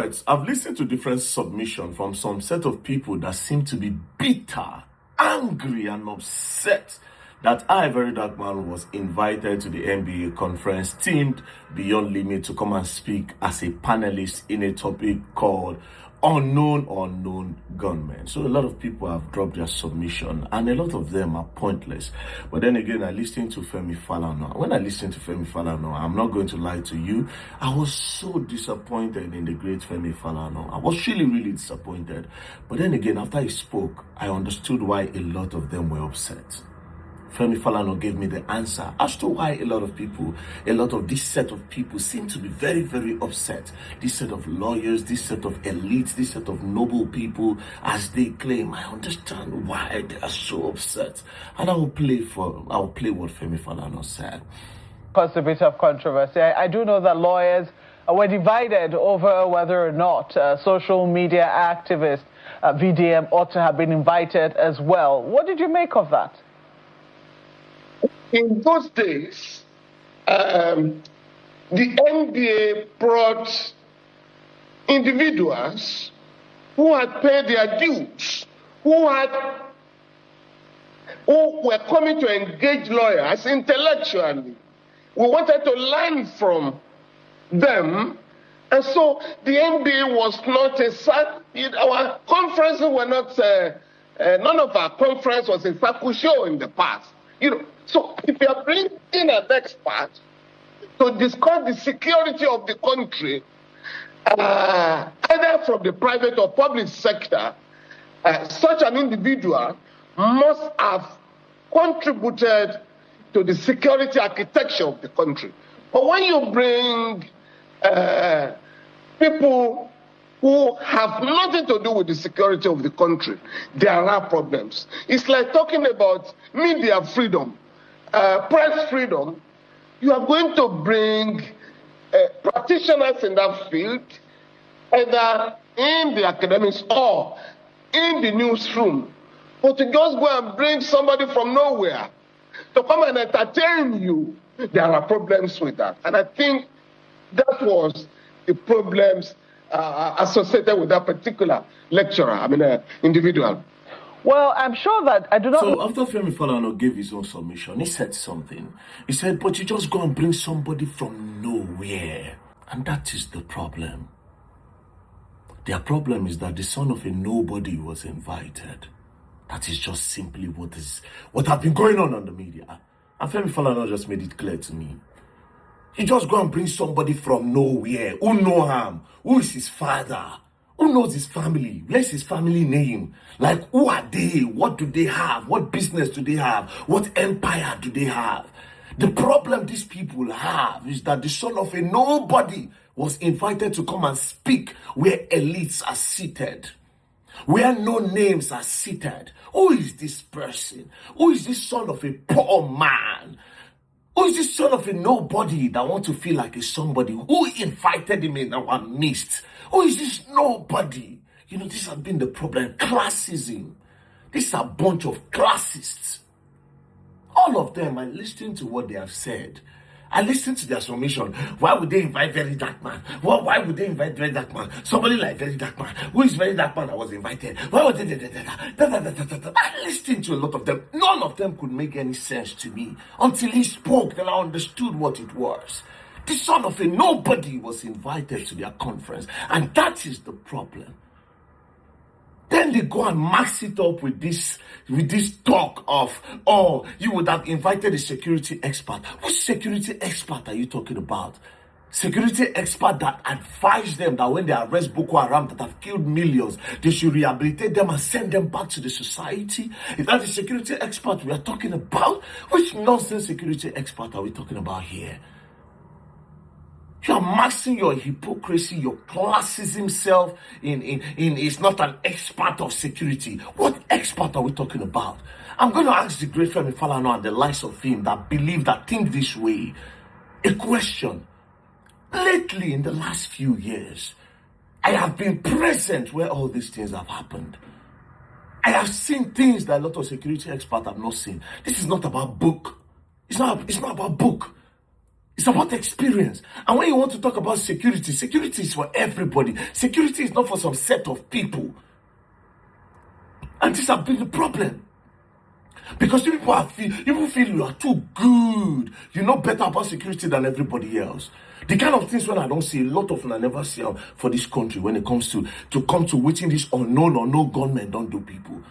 right, I've listened to different submissions from some set of people that seem to be bitter, angry, and upset that Varydarkblackman was invited to the NBA conference themed Beyond Limit to come and speak as a panelist in a topic called Unknown Gunmen. So a lot of people have dropped their submission and a lot of them are pointless. But then again, I listened to Fami Falana. When I listened to Fami Falana, I'm not going to lie to you, I was so disappointed in the great Fami Falana. I was really disappointed. But then again, after he spoke, I understood why a lot of them were upset. Fami Falana gave me the answer as to why a lot of this set of people seem to be very upset. This set of lawyers, this set of elites, this set of noble people, as they claim. I understand why they are so upset. And I will play what Fami Falana said. Caused a bit of controversy. I do know that lawyers were divided over whether or not social media activist VDM ought to have been invited as well. What did you make of that? In those days, the NBA brought individuals who had paid their dues, who were coming to engage lawyers intellectually. We wanted to learn from them. And so the NBA was not our conferences were not, none of our conference was a circle show in the past. So if you are bringing in an expert to discuss the security of the country, either from the private or public sector, such an individual must have contributed to the security architecture of the country. But when you bring people who have nothing to do with the security of the country, there are problems. It's like talking about media freedom, press freedom. You are going to bring practitioners in that field, either in the academics or in the newsroom. But to just go and bring somebody from nowhere to come and entertain you, there are problems with that. And I think that was the problems associated with that particular lecturer, individual. Well, I'm sure that I do not... So after Fami Falana gave his own submission, he said something. He said, but you just go and bring somebody from nowhere. And that is the problem. Their problem is that the son of a nobody was invited. That is just simply what has been going on the media. And Fami Falana just made it clear to me. You just go and bring somebody from nowhere. Who know him? Who is his father? Who knows his family? Where's his family name? Like, who are they? What do they have? What business do they have? What empire do they have? The problem these people have is that the son of a nobody was invited to come and speak where elites are seated, where no names are seated. Who is this person? Who is this son of a poor man? Who is this son of a nobody that wants to feel like a somebody? Who invited him in our midst? Who is this nobody? This has been the problem. Classism. These are a bunch of classists. All of them, I listened to what they have said. I listened to their submission. Why would they invite Varydarkblackman? Why would they invite Varydarkblackman? Somebody like Varydarkblackman. Who is Varydarkblackman that was invited? Why would they? I listened to a lot of them. None of them could make any sense to me. Until he spoke, then I understood what it was. The son of a nobody was invited to their conference. And that is the problem. Then they go and max it up with this talk of, oh, you would have invited a security expert. Which security expert are you talking about? Security expert that advised them that when they arrest Boko Haram that have killed millions, they should rehabilitate them and send them back to the society? Is that the security expert we are talking about? Which nonsense security expert are we talking about here? You are maxing your hypocrisy, your classism self in is not an expert of security. What expert are we talking about? I'm going to ask the great Fami Falana and the likes of him that think this way a question. Lately, in the last few years, I have been present where all these things have happened. I have seen things that a lot of security experts have not seen. This is not about book. It's not about book. It's about experience. And when you want to talk about security, security is for everybody. Security is not for some set of people. And this has been the problem. Because you people feel you are too good. You know better about security than everybody else. The kind of things when I don't see, a lot of them I never see for this country when it comes to come to waiting this unknown or no gunmen don't do people.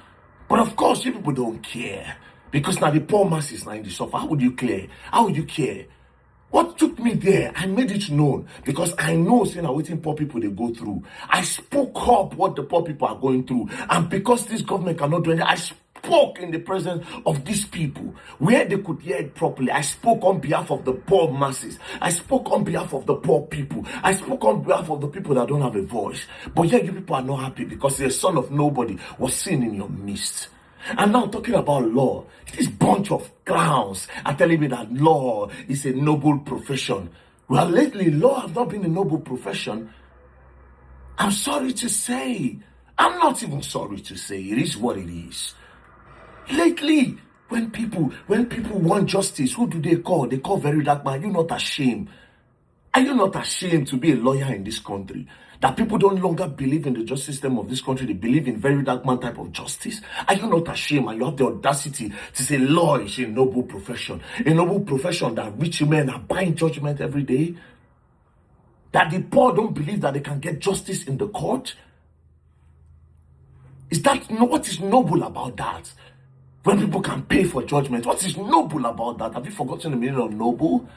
But of course, you people don't care. Because now the poor masses now in the suffer. How would you care? How would you care? What took me there, I made it known because I know saying what poor people they go through. I spoke up what the poor people are going through. And because this government cannot do anything, I spoke in the presence of these people where they could hear it properly. I spoke on behalf of the poor masses. I spoke on behalf of the poor people. I spoke on behalf of the people that don't have a voice. But yet you people are not happy because the son of nobody was seen in your midst. And now talking about law, this bunch of clowns are telling me that law is a noble profession. Well, lately, law has not been a noble profession. I'm sorry to say. I'm not even sorry to say. It is what it is. Lately, when people want justice, who do they call? They call Varydarkblackman. Are you not ashamed? Are you not ashamed to be a lawyer in this country? That people don't longer believe in the justice system of this country. They believe in Varydarkblackman type of justice. Are you not ashamed? And you have the audacity to say law is a noble profession. A noble profession that rich men are buying judgment every day. That the poor don't believe that they can get justice in the court. What is noble about that? When people can pay for judgment, what is noble about that? Have you forgotten the meaning of noble?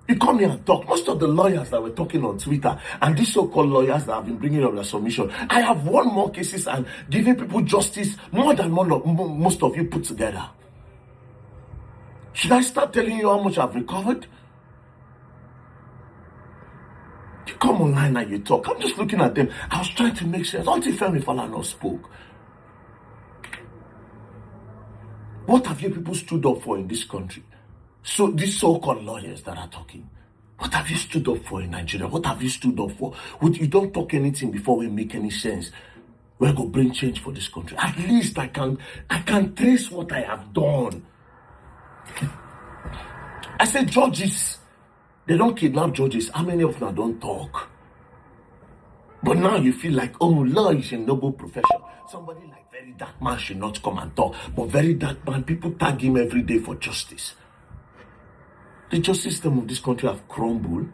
You come here and talk. Most of the lawyers that were talking on Twitter and these so-called lawyers that have been bringing up their submission, I have won more cases and giving people justice more than most of you put together. Should I start telling you how much I've recovered? You come online and you talk. I'm just looking at them. I was trying to make sense. Mr Fami Falana spoke. What have you people stood up for in this country? So these so-called lawyers that are talking, what have you stood up for in Nigeria? What have you stood up for? You don't talk anything before we make any sense. We're going to bring change for this country. At least I can trace what I have done. I said judges, they don't kidnap judges. How many of them don't talk? But now you feel like, oh, law is a noble profession. Somebody like Varydarkblackman should not come and talk. But Varydarkblackman, people tag him every day for justice. The justice system of this country have crumbled.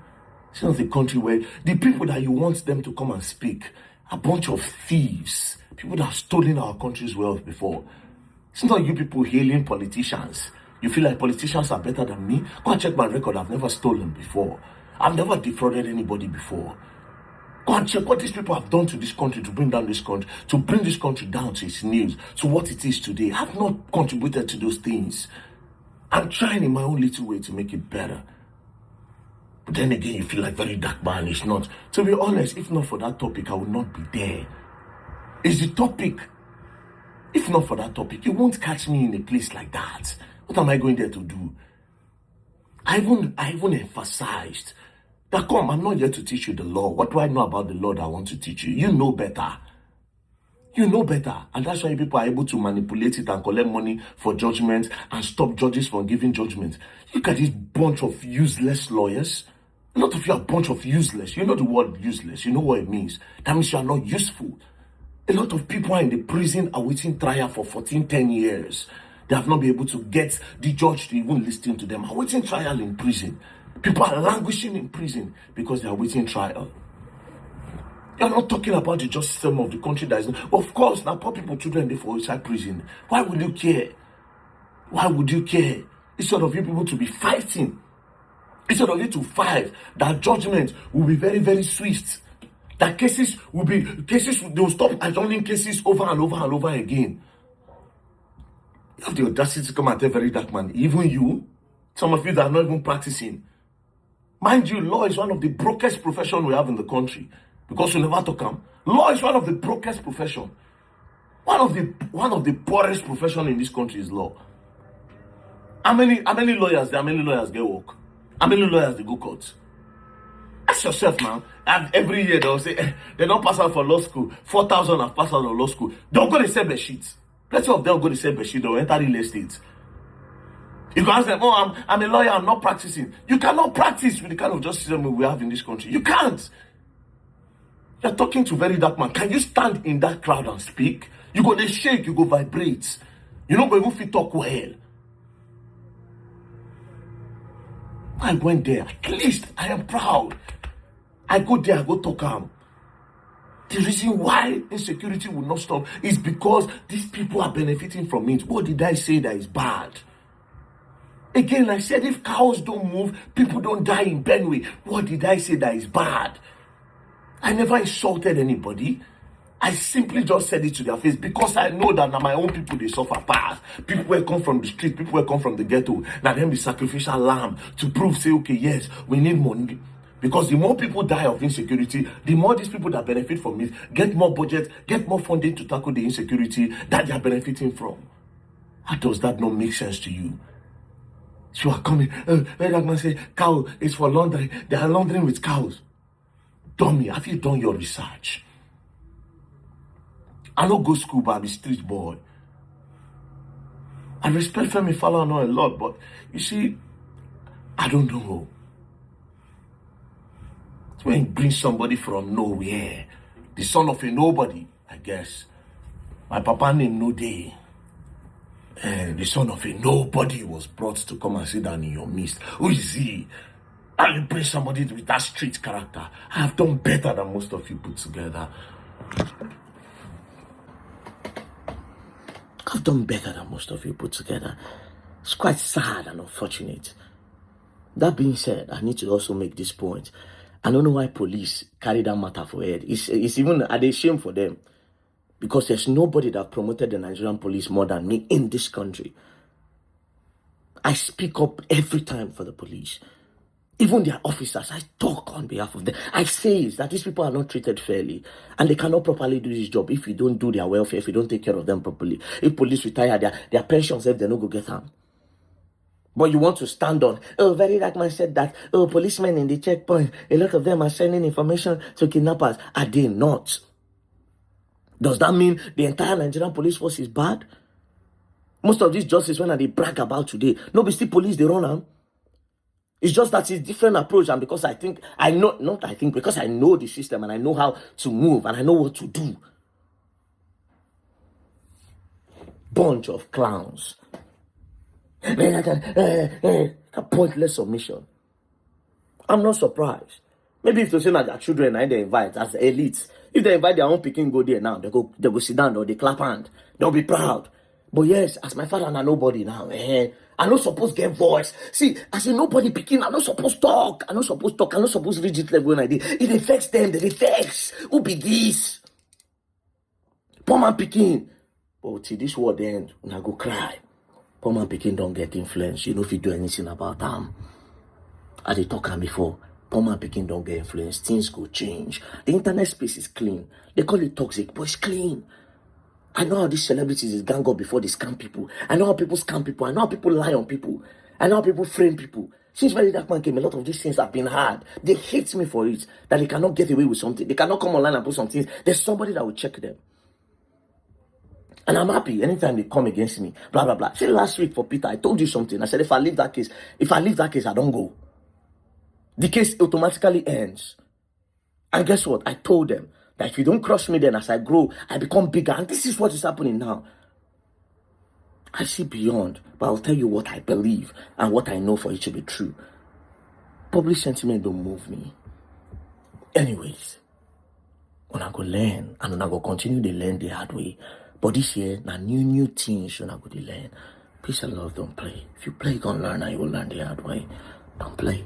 It's not the country where the people that you want them to come and speak, a bunch of thieves, people that have stolen our country's wealth before. It's not you people hailing politicians. You feel like politicians are better than me? Go and check my record. I've never stolen before. I've never defrauded anybody before. Go and check what these people have done to this country to bring down this country, to bring this country down to its knees, to what it is today. I've not contributed to those things. I'm trying in my own little way to make it better. But then again, you feel like Varydarkblackman is not. To be honest, if not for that topic, I would not be there. It's the topic. If not for that topic, you won't catch me in a place like that. What am I going there to do? I even emphasized that, come, I'm not here to teach you the law. What do I know about the law that I want to teach you? You know better. You know better. And that's why people are able to manipulate it and collect money for judgment and stop judges from giving judgment. Look at this bunch of useless lawyers. A lot of you are a bunch of useless. You know the word useless. You know what it means. That means you are not useful. A lot of people are in the prison awaiting trial for 10 years. They have not been able to get the judge to even listen to them. Awaiting trial in prison. People are languishing in prison because they are waiting trial. You're not talking about the justice system of the country that is. Of course, now poor people, children, they for inside prison. Why would you care? Why would you care? Instead of you people to be fighting, instead of you to fight, that judgment will be very, very swift. That cases they will stop adjourning cases over and over and over again. You have the audacity to come and tell Varydarkblackman, even you, some of you that are not even practicing. Mind you, law is one of the brokest professions we have in the country. Because you never talk them. Law is one of the brokest profession. One of the poorest profession in this country is law. How many lawyers get work? How many lawyers they go court? Ask yourself, man. And every year they'll say they don't pass out for law school. 4,000 have passed out of law school. Don't go to sell bed sheets. Plenty of them go to sell bed sheets. They'll enter real estate. You can ask them, oh, I'm a lawyer, I'm not practicing. You cannot practice with the kind of justice system we have in this country. You can't. You're talking to Varydarkblackman. Can you stand in that crowd and speak? You go they shake, you go vibrate. You know, but even if you talk well. I went there. At least I am proud. I go there, I go talk. The reason why insecurity will not stop is because these people are benefiting from it. What did I say that is bad? Again, I said if cows don't move, people don't die in Benue. What did I say that is bad? I never insulted anybody. I simply just said it to their face because I know that now my own people, they suffer past. People will come from the street, people will come from the ghetto. Now them be sacrificial lamb to prove, say, okay, yes, we need money. Because the more people die of insecurity, the more these people that benefit from it get more budget, get more funding to tackle the insecurity that they are benefiting from. How does that not make sense to you? You are coming, Varydarkblackman say, cow is for laundering. They are laundering with cows. Dummy, have you done your research? I don't go school, but I'm a street boy. I respect Fami Falana a lot, but you see, I don't know. When you bring somebody from nowhere, the son of a nobody, I guess. My papa named No Day. And the son of a nobody was brought to come and sit down in your midst. Who is he? And you bring somebody with that street character. I have done better than most of you put together. I've done better than most of you put together. It's quite sad and unfortunate. That being said, I need to also make this point. I don't know why police carry that matter for head. It's even a shame for them. Because there's nobody that promoted the Nigerian police more than me in this country. I speak up every time for the police. Even their officers, I talk on behalf of them. I say that these people are not treated fairly. And they cannot properly do this job if you don't do their welfare, if you don't take care of them properly. If police retire, their pensions, if they don't go get them. But you want to stand on, oh, Varydarkblackman said that, oh, policemen in the checkpoint, a lot of them are sending information to kidnappers. Are they not? Does that mean the entire Nigerian police force is bad? Most of these justice when they brag about today, nobody still police, they run them. It's just that it's different approach, and because because I know the system and I know how to move and I know what to do. Bunch of clowns. A pointless submission. I'm not surprised. Maybe if they say that their children and they invite as elites, if they invite their own picking go there now, they go sit down or they clap hand, they'll be proud. But yes, as my father and I nobody now, I not supposed to get voice. See, as a nobody picking, I'm not supposed to talk. I'm not supposed to talk. I'm not supposed to reach it level when I did. It affects them. They affects. Who be this? Poor man picking. But till this word end, when I go cry. Poor man picking don't get influence. You know if you do anything about them. As they talk before, poor man picking don't get influence. Things go change. The internet space is clean. They call it toxic, but it's clean. I know how these celebrities is gang up before they scam people. I know how people scam people. I know how people lie on people. I know how people frame people. Since Varydarkblackman came, a lot of these things have been hard. They hate me for it. That they cannot get away with something. They cannot come online and put something. There's somebody that will check them. And I'm happy anytime they come against me. Blah, blah, blah. See, last week for Peter, I told you something. I said, if I leave that case, I don't go. The case automatically ends. And guess what? I told them that if you don't crush me, then as I grow, I become bigger. And this is what is happening now. I see beyond, but I'll tell you what I believe and what I know for it to be true. Public sentiment don't move me. Anyways, when I go learn, and when I go continue to learn the hard way. But this year, now new things when I go to learn. Peace and love, don't play. If you play, you gonna learn, and you will learn the hard way. Don't play.